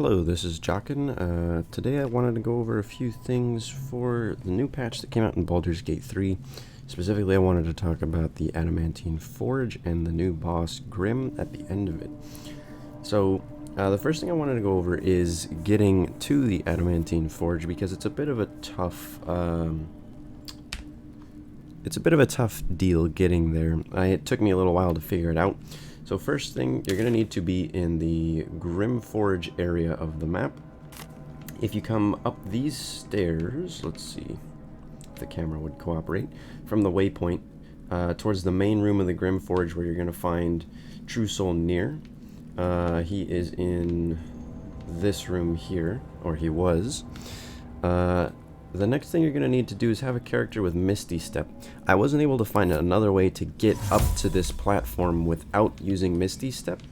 Hello, this is Jockin. Today I wanted to go over a few things for the new patch that came out in Baldur's Gate 3. Specifically, I wanted to talk about the Adamantine Forge and the new boss, Grym, at the end of it. So, the first thing I wanted to go over is getting to the Adamantine Forge, because it's a bit of a tough, deal getting there. It took me a little while to figure it out. So first thing, you're going to need to be in the Grym Forge area of the map. If you come up these stairs, let's see if the camera would cooperate, from the waypoint towards the main room of the Grym Forge, where you're going to find True Soul Near. He is in this room here, or he was. The next thing you're going to need to do is have a character with Misty Step. I wasn't able to find another way to get up to this platform without using Misty Step.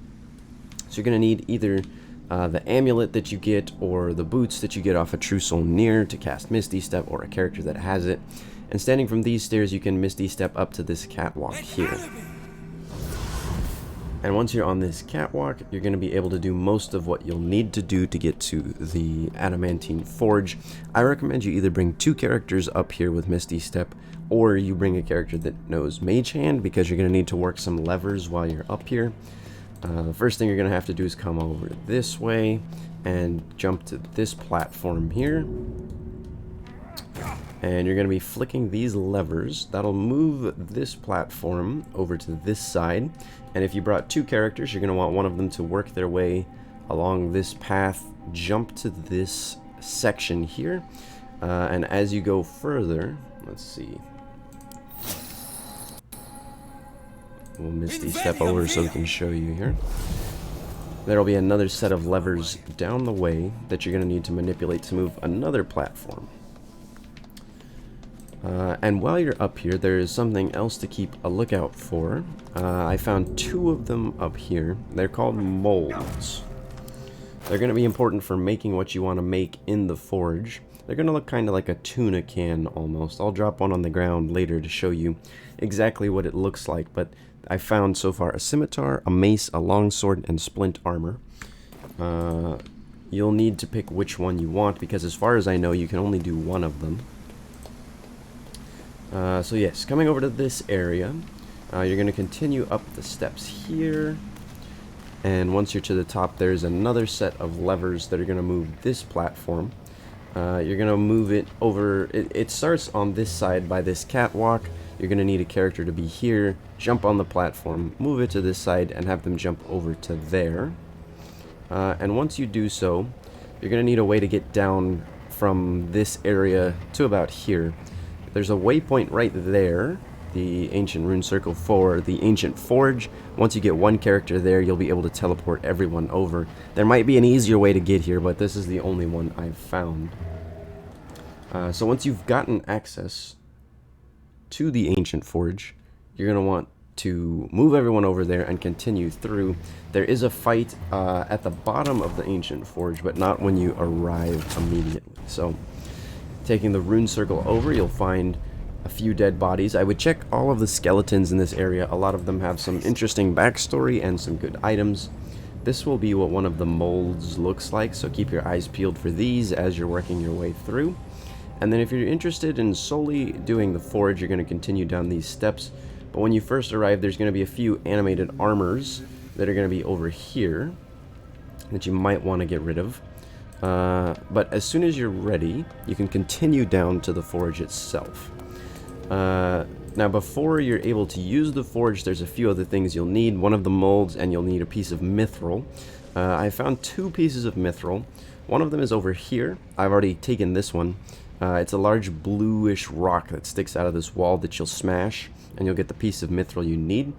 So you're going to need either the amulet that you get or the boots that you get off a True Soul Near to cast Misty Step, or a character that has it. And standing from these stairs, you can Misty Step up to this catwalk here. And once you're on this catwalk, you're going to be able to do most of what you'll need to do to get to the Adamantine Forge. I recommend you either bring two characters up here with Misty Step, or you bring a character that knows Mage Hand, because you're going to need to work some levers while you're up here. The first thing you're going to have to do is come over this way and jump to this platform here. And you're going to be flicking these levers. That'll move this platform over to this side. And if you brought two characters, you're going to want one of them to work their way along this path, jump to this section here. And as you go further, let's see. We'll Misty Step over so we can show you here. There'll be another set of levers down the way that you're going to need to manipulate to move another platform. And while you're up here, there is something else to keep a lookout for. I found two of them up here. They're called molds. They're going to be important for making what you want to make in the forge. They're going to look kind of like a tuna can almost. I'll drop one on the ground later to show you exactly what it looks like. But I found so far a scimitar, a mace, a longsword, and splint armor. You'll need to pick which one you want, because as far as I know, you can only do one of them. So yes, coming over to this area, you're going to continue up the steps here, and once you're to the top, there's another set of levers that are going to move this platform. You're going to move it over. It starts on this side by this catwalk. You're going to need a character to be here, jump on the platform, move it to this side, and have them jump over to there. And once you do so, you're going to need a way to get down from this area to about here. There's a waypoint right there, the Ancient Rune Circle for the Ancient Forge. Once you get one character there, you'll be able to teleport everyone over. There might be an easier way to get here, but this is the only one I've found. So once you've gotten access to the Ancient Forge, you're going to want to move everyone over there and continue through. There is a fight at the bottom of the Ancient Forge, but not when you arrive immediately. So taking the rune circle over, you'll find a few dead bodies. I would check all of the skeletons in this area. A lot of them have some interesting backstory and some good items. This will be what one of the molds looks like, so keep your eyes peeled for these as you're working your way through. And then if you're interested in solely doing the forge, you're going to continue down these steps. But when you first arrive, there's going to be a few animated armors that are going to be over here that you might want to get rid of. But as soon as you're ready, you can continue down to the forge itself. Now before you're able to use the forge, there's a few other things you'll need. One of the molds, and you'll need a piece of mithril. I found two pieces of mithril. One of them is over here. I've already taken this one. It's a large bluish rock that sticks out of this wall that you'll smash, and you'll get the piece of mithril you need.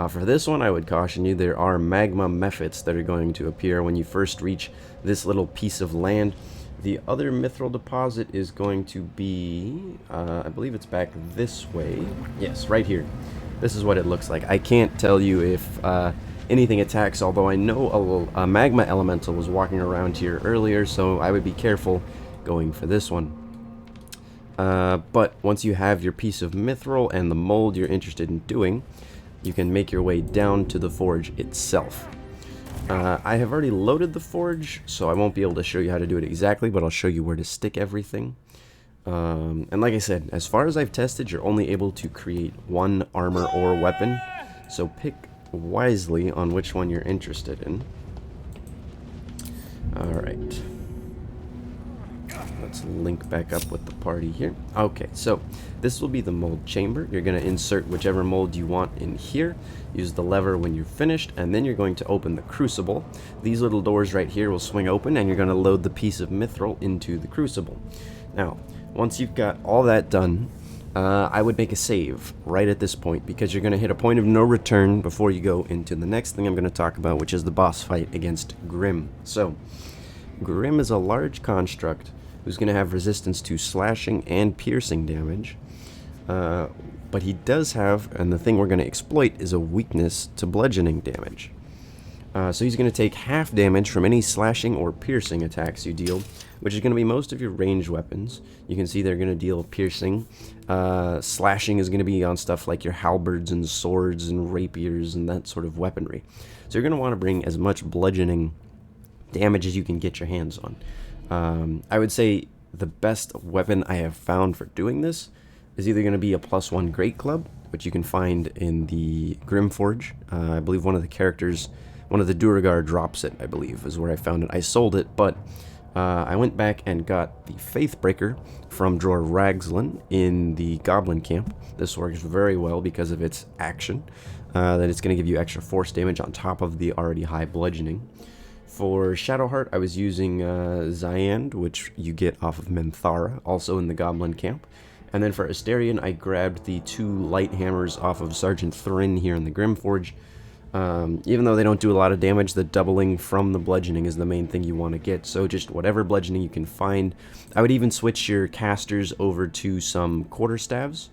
For this one, I would caution you, there are magma mephits that are going to appear when you first reach this little piece of land. The other mithril deposit is going to be, I believe it's back this way. Yes, right here. This is what it looks like. I can't tell you if anything attacks, although I know a magma elemental was walking around here earlier, so I would be careful going for this one. But once you have your piece of mithril and the mold you're interested in doing, you can make your way down to the forge itself. I have already loaded the forge, so I won't be able to show you how to do it exactly, but I'll show you where to stick everything. And like I said, as far as I've tested, you're only able to create one armor or weapon, so pick wisely on which one you're interested in. Alright. Let's link back up with the party here. Okay, so this will be the mold chamber. You're going to insert whichever mold you want in here. Use the lever when you're finished, and then you're going to open the crucible. These little doors right here will swing open, and you're going to load the piece of mithril into the crucible. Now, once you've got all that done, I would make a save right at this point, because you're going to hit a point of no return before you go into the next thing I'm going to talk about, which is the boss fight against Grym. So, Grym is a large construct who's going to have resistance to slashing and piercing damage, but he does have, and the thing we're going to exploit is a weakness to bludgeoning damage. So he's going to take half damage from any slashing or piercing attacks you deal, which is going to be most of your ranged weapons. You can see they're going to deal piercing. Slashing is going to be on stuff like your halberds and swords and rapiers and that sort of weaponry. So you're going to want to bring as much bludgeoning damage as you can get your hands on. I would say the best weapon I have found for doing this is either going to be a +1 Great Club, which you can find in the Grym Forge. I believe one of the characters, one of the Duergar drops it, I believe, is where I found it. I sold it, but I went back and got the Faithbreaker from Dror Ragzlin in the Goblin Camp. This works very well because of its action, that it's going to give you extra force damage on top of the already high bludgeoning. For Shadowheart, I was using Zyand, which you get off of Menthara, also in the Goblin Camp. And then for Asterion, I grabbed the 2 light hammers off of Sergeant Thrin here in the Grym Forge. Even though they don't do a lot of damage, the doubling from the bludgeoning is the main thing you want to get. So just whatever bludgeoning you can find. I would even switch your casters over to some quarterstaves.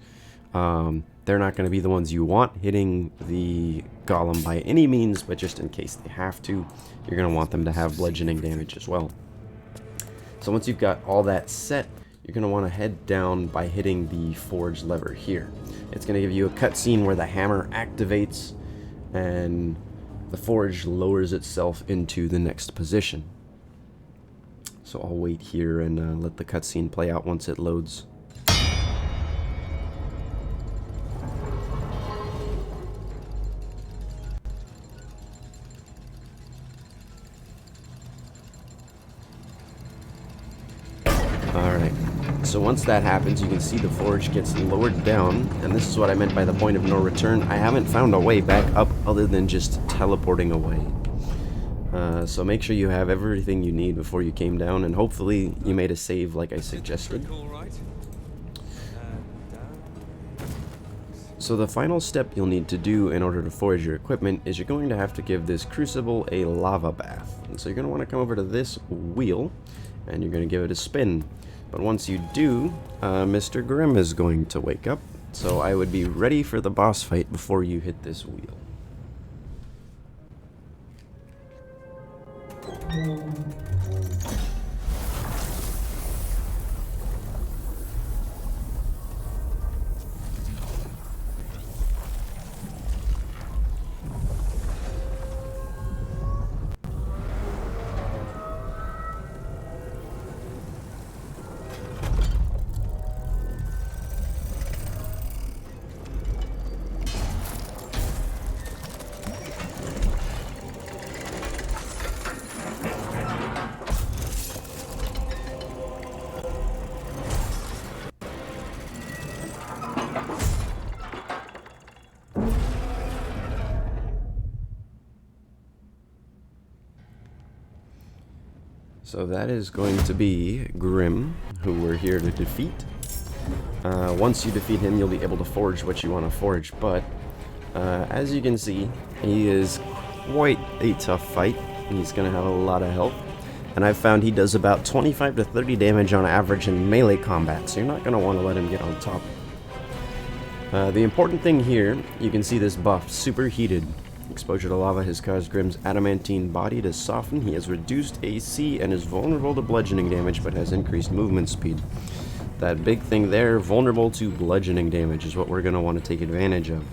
They're not going to be the ones you want hitting the golem by any means, but just in case they have to, you're going to want them to have bludgeoning damage as well. So once you've got all that set, you're going to want to head down by hitting the forge lever here. It's going to give you a cutscene where the hammer activates and the forge lowers itself into the next position. So I'll wait here and let the cutscene play out once it loads. Alright, so once that happens, you can see the forge gets lowered down, and this is what I meant by the point of no return. I haven't found a way back up other than just teleporting away. So make sure you have everything you need before you came down, and hopefully you made a save like I suggested. So the final step you'll need to do in order to forge your equipment is you're going to have to give this crucible a lava bath. And so you're going to want to come over to this wheel, and you're going to give it a spin. But once you do, Mr. Grym is going to wake up, so I would be ready for the boss fight before you hit this wheel. So that is going to be Grym, who we're here to defeat. Once you defeat him, you'll be able to forge what you want to forge, but as you can see, he is quite a tough fight. He's going to have a lot of health, and I've found he does about 25 to 30 damage on average in melee combat, so you're not going to want to let him get on top. The important thing here, you can see this buff, superheated. Exposure to lava has caused Grym's adamantine body to soften. He has reduced AC and is vulnerable to bludgeoning damage, but has increased movement speed. That big thing there, vulnerable to bludgeoning damage, is what we're going to want to take advantage of.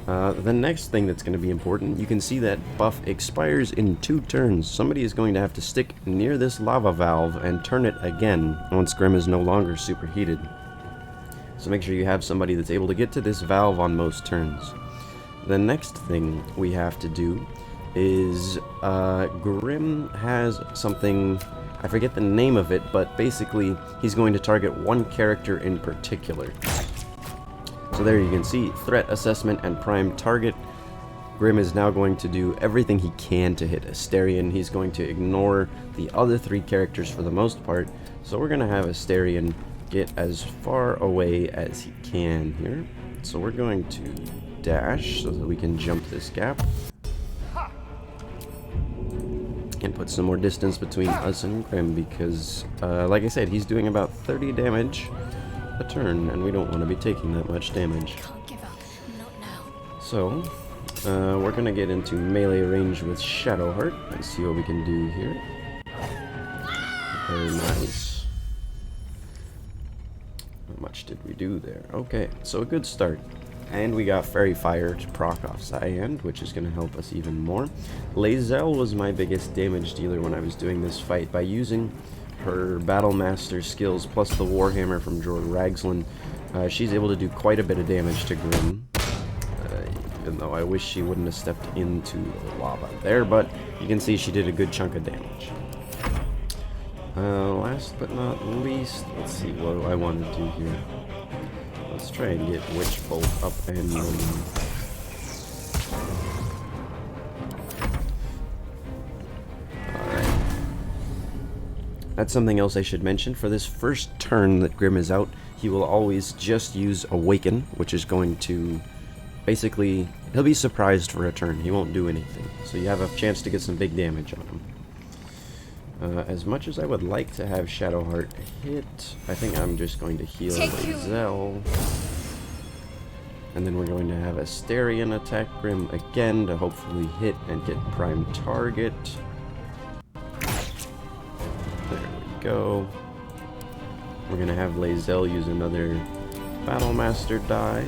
The next thing that's going to be important, you can see that buff expires in 2 turns. Somebody is going to have to stick near this lava valve and turn it again once Grym is no longer superheated. So make sure you have somebody that's able to get to this valve on most turns. The next thing we have to do is Grym has something, I forget the name of it, but basically he's going to target one character in particular. So there you can see threat assessment and prime target. Grym is now going to do everything he can to hit Asterion. He's going to ignore the other 3 characters for the most part. So we're going to have Asterion get as far away as he can here. So we're going to dash so that we can jump this gap. And put some more distance between us and Grym because, like I said, he's doing about 30 damage a turn, and we don't want to be taking that much damage. Can't give up. Not now. So, we're going to get into melee range with Shadowheart and see what we can do here. Very nice. How much did we do there? Okay, so a good start. And we got Fairy Fire to proc off Cyan, which is going to help us even more. Lae'zel was my biggest damage dealer when I was doing this fight by using her Battle Master skills plus the Warhammer from Jorg Ragsland. She's able to do quite a bit of damage to Grym, even though I wish she wouldn't have stepped into the lava there, but you can see she did a good chunk of damage. Last but not least, let's see what do I want to do here. Let's try and get Witch Bolt up and running. That's something else I should mention. For this first turn that Grym is out, he will always just use Awaken, which is going to basically, he'll be surprised for a turn. He won't do anything. So you have a chance to get some big damage on him. As much as I would like to have Shadowheart hit, I think I'm just going to heal Lae'zel. And then we're going to have Asterion attack Grym again to hopefully hit and get prime target. There we go. We're going to have Lae'zel use another Battle Master die.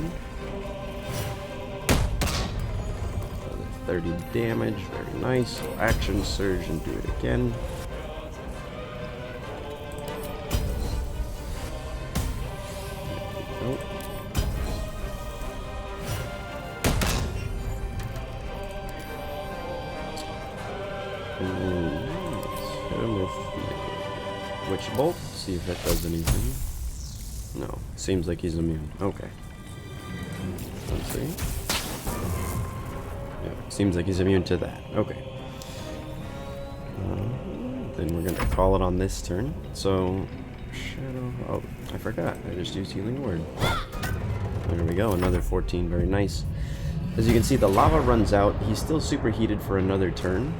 Another 30 damage, very nice. So Action Surge and do it again. Nope. Hit him with Witch Bolt, see if that does anything. No, seems like he's immune. Okay. Let's see. Yeah, seems like he's immune to that. Okay. Then we're gonna call it on this turn. So, Shadow. Oh, I forgot. I just used Healing Word. There we go. Another 14. Very nice. As you can see, the lava runs out. He's still superheated for another turn.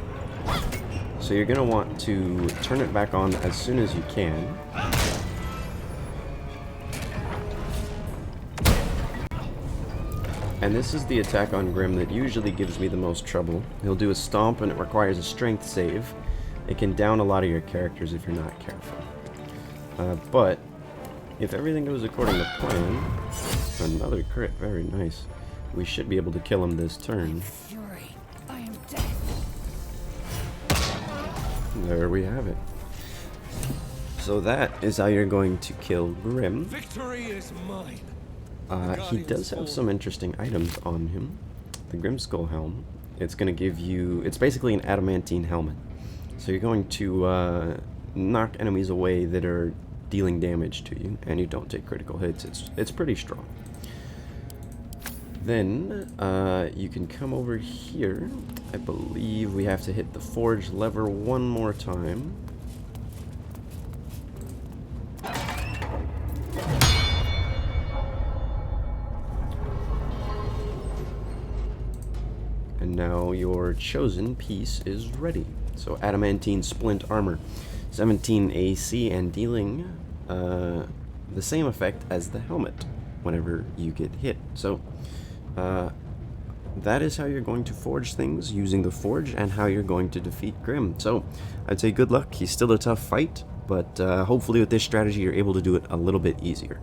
So you're going to want to turn it back on as soon as you can. And this is the attack on Grym that usually gives me the most trouble. He'll do a stomp and it requires a strength save. It can down a lot of your characters if you're not careful. But if everything goes according to plan, another crit, very nice. We should be able to kill him this turn. Fury, I am dead. There we have it. So that is how you're going to kill Grym. Victory is mine. He does have some interesting items on him. The Grim Skull Helm. It's going to give you... It's basically an adamantine helmet. So you're going to knock enemies away that are dealing damage to you, and you don't take critical hits. It's pretty strong. Then you can come over here. I believe we have to hit the forge lever one more time. And now your chosen piece is ready. So adamantine splint armor, 17 AC and dealing the same effect as the helmet whenever you get hit. So that is how you're going to forge things using the forge and how you're going to defeat Grym. So I'd say good luck. He's still a tough fight, but hopefully with this strategy you're able to do it a little bit easier.